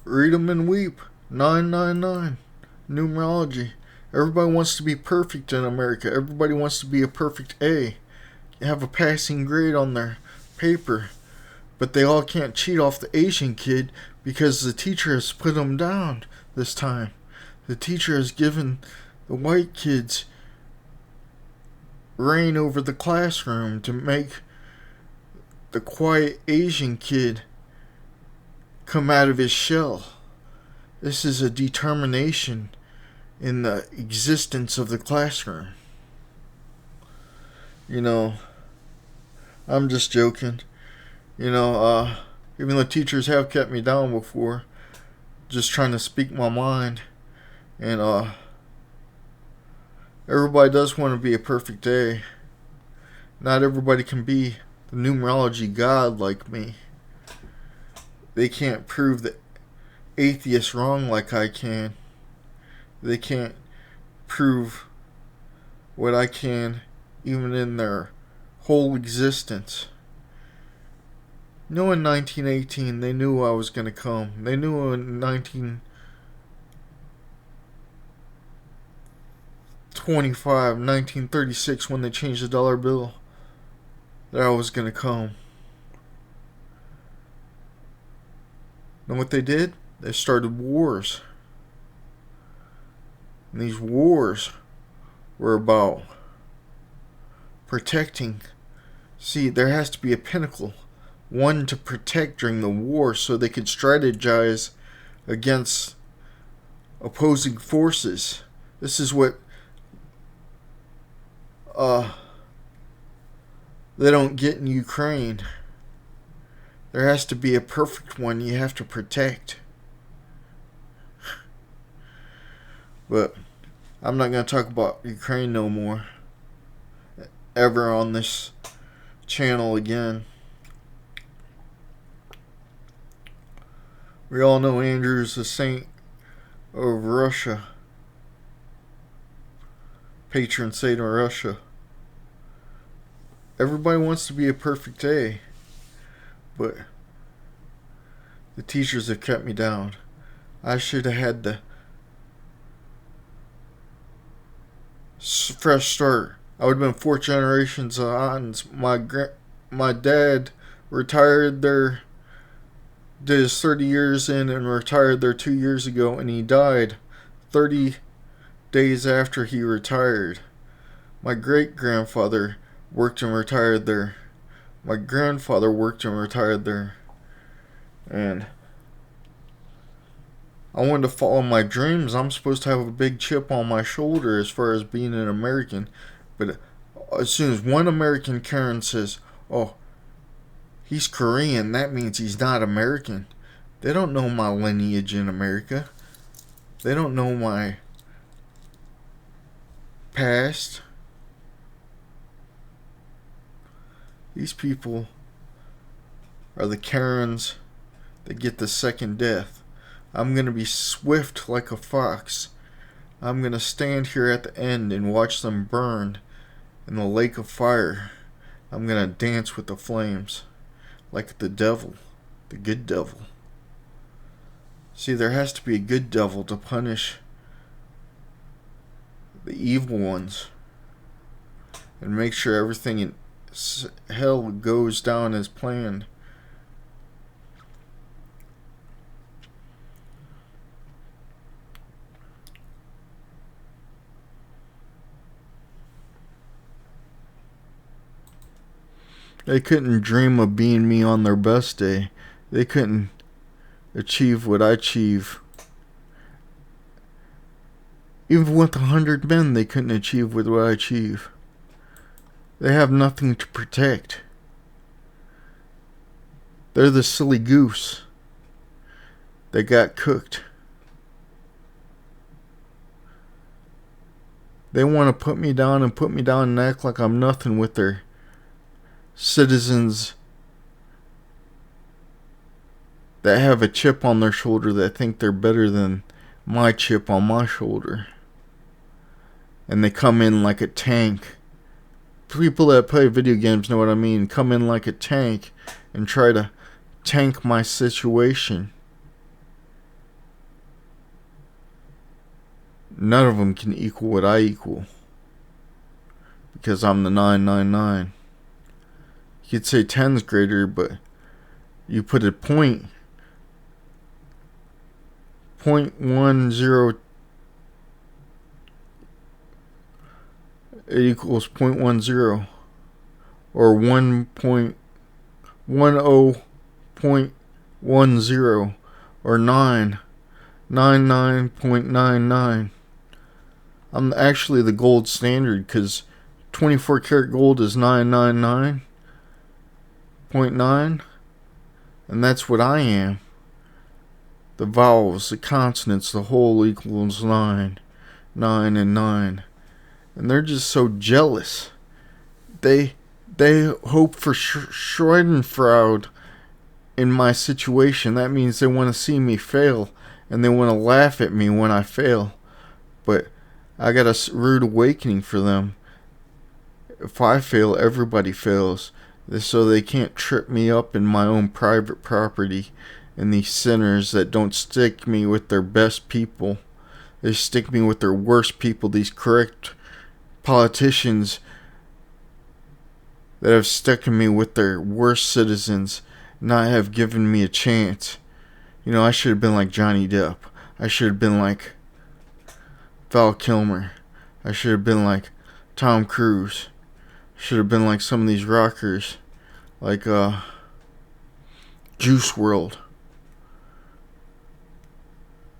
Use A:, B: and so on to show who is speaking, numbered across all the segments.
A: Read 'em and weep. 999. Numerology. Everybody wants to be perfect in America. Everybody wants to be a perfect A. Have a passing grade on their paper. But they all can't cheat off the Asian kid because the teacher has put them down this time. The teacher has given the white kids reign over the classroom to make the quiet Asian kid come out of his shell. This is a determination in the existence of the classroom. You know, I'm just joking. You know, even though teachers have kept me down before, just trying to speak my mind. And everybody does want to be a perfect A. Not everybody can be the numerology god like me. They can't prove the atheists wrong like I can. They can't prove what I can even in their whole existence. In 1918, they knew I was going to come. They knew in 1936, when they changed the dollar bill, that I was going to come. And what they did? They started wars. And these wars were about protecting. See, there has to be a pinnacle. One to protect during the war so they could strategize against opposing forces. This is what they don't get in Ukraine. There has to be a perfect one you have to protect. But I'm not going to talk about Ukraine no more. Ever on this channel again. We all know Andrew's the saint of Russia. Patron saint of Russia. Everybody wants to be a perfect A. But the teachers have kept me down. I should have had the fresh start. I would have been 4 generations on. My dad retired there, did his 30 years in and retired there 2 years ago, and he died 30 days after he retired. My great-grandfather worked and retired there. My grandfather worked and retired there. And I wanted to follow my dreams. I'm supposed to have a big chip on my shoulder as far as being an American. But as soon as one American Karen says, oh, he's Korean, that means he's not American. They don't know my lineage in America. They don't know my past. These people are the Karens that get the second death. I'm going to be swift like a fox. I'm going to stand here at the end and watch them burn in the lake of fire. I'm going to dance with the flames like the devil, the good devil. See, there has to be a good devil to punish the evil ones and make sure everything in hell goes down as planned. They couldn't dream of being me on their best day. They couldn't achieve what I achieve. Even with 100 men, they couldn't achieve what I achieve. They have nothing to protect. They're the silly goose that got cooked. They want to put me down and act like I'm nothing with their citizens that have a chip on their shoulder that think they're better than my chip on my shoulder. And they come in like a tank People that play video games know what I mean. Come in like a tank and try to tank my situation. None of them can equal what I equal. Because I'm the 999. You could say 10's greater, but you put a point 0.10, it equals 0.10, or 1.10.10, or 999.99. I'm actually the gold standard, because 24 karat gold is 999.9, and that's what I am. The vowels, the consonants, the whole equals 9, 9 and 9. And they're just so jealous. They hope for Schadenfreude in my situation. That means they want to see me fail, and they want to laugh at me when I fail. But I got a rude awakening for them. If I fail, everybody fails. So they can't trip me up in my own private property. And these sinners that don't stick me with their best people, they stick me with their worst people. These correct politicians that have stuck me with their worst citizens, not have given me a chance. You know, I should have been like Johnny Depp. I should have been like Val Kilmer. I should have been like Tom Cruise. Should have been like some of these rockers, like Juice WRLD.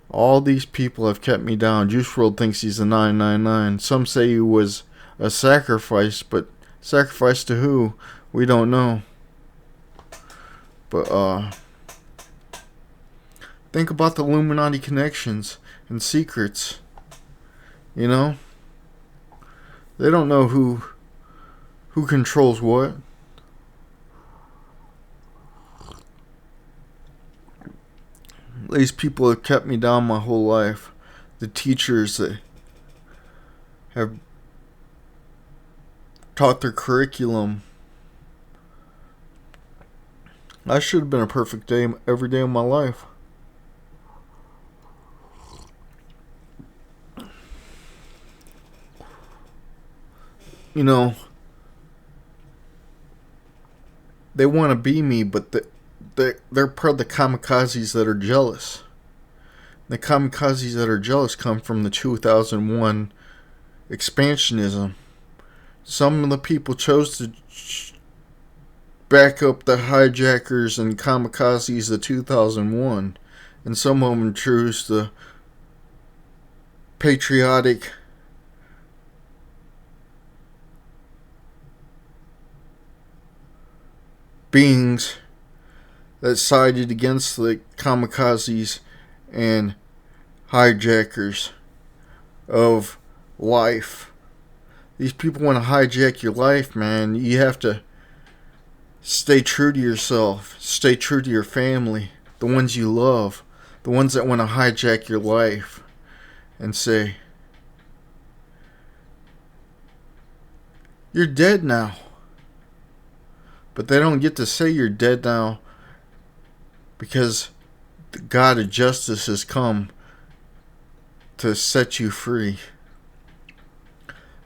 A: All these people have kept me down. Juice WRLD thinks he's a 999. Some say he was a sacrifice, but sacrifice to who? We don't know. But think about the Illuminati connections and secrets. You know? They don't know who controls what. These people have kept me down my whole life. The teachers that have taught their curriculum. I should have been a perfect day every day of my life. You know, they want to be me, but they're part of the kamikazes that are jealous. The kamikazes that are jealous come from the 2001 expansionism. Some of the people chose to back up the hijackers and kamikazes of 2001, and some of them chose the patriotic beings that sided against the kamikazes and hijackers of life. These people want to hijack your life, man. You have to stay true to yourself. Stay true to your family. The ones you love. The ones that want to hijack your life. And say, you're dead now. But they don't get to say you're dead now, because the God of justice has come to set you free.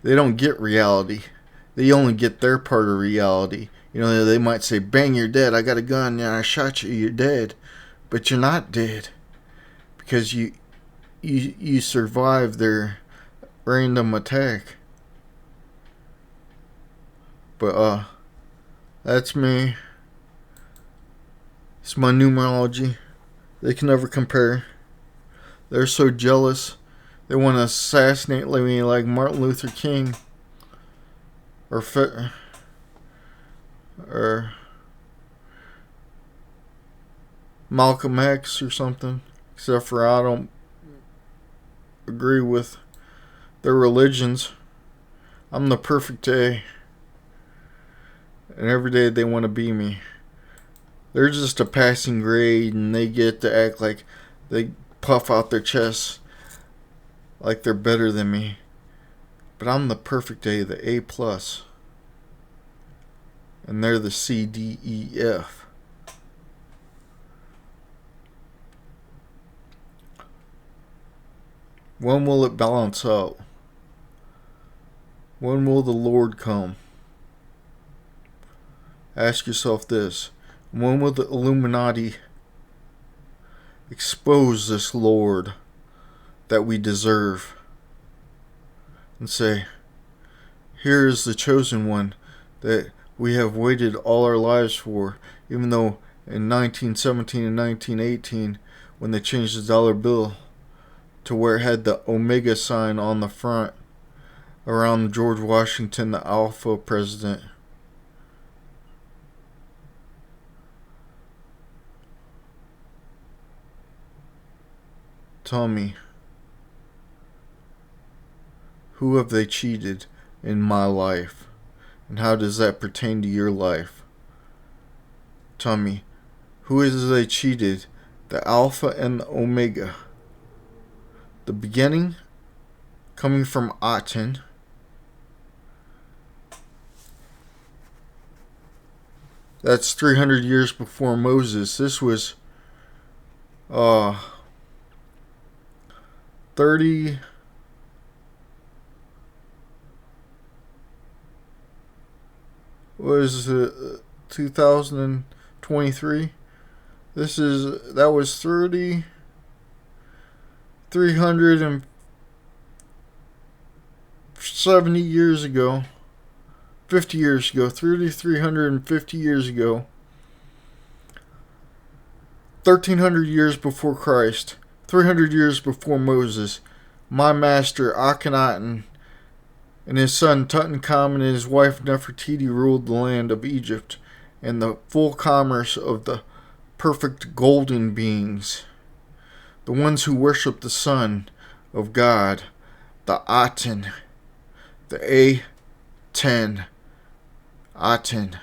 A: They don't get reality. They only get their part of reality. You know, they might say, bang, you're dead. I got a gun. Yeah, I shot you. You're dead. But you're not dead. Because you survived their random attack. But, that's me. It's my numerology. They can never compare. They're so jealous. They want to assassinate me like Martin Luther King. Or Malcolm X or something. Except for I don't agree with their religions. I'm the perfect day. And every day they want to be me. They're just a passing grade, and they get to act like they puff out their chests like they're better than me. But I'm the perfect A, the A+. and they're the C, D, E, F. When will it balance out? When will the Lord come? Ask yourself this. When will the Illuminati expose this Lord that we deserve and say, here is the chosen one that we have waited all our lives for, even though in 1917 and 1918, when they changed the dollar bill to where it had the Omega sign on the front around George Washington, the Alpha president. Tell me, who have they cheated in my life? And how does that pertain to your life? Tell me, who is they cheated? The Alpha and the Omega. The beginning coming from Aten. That's 300 years before Moses. This was 30 was 2023. That was 370 years ago, 50 years ago, 350 years ago, 1300 years before Christ, 300 years before Moses. My master Akhenaten and his son Tutankhamun and his wife Nefertiti ruled the land of Egypt and the full commerce of the perfect golden beings, the ones who worship the Son of God, the Aten, the A-10, Aten.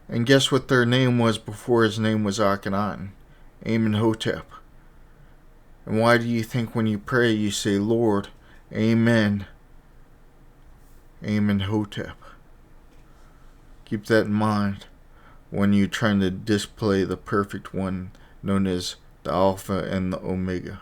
A: And guess what their name was before his name was Akhenaten? Amenhotep. And why do you think when you pray you say, Lord, Amen, Amenhotep? Keep that in mind when you're trying to display the perfect one known as the Alpha and the Omega.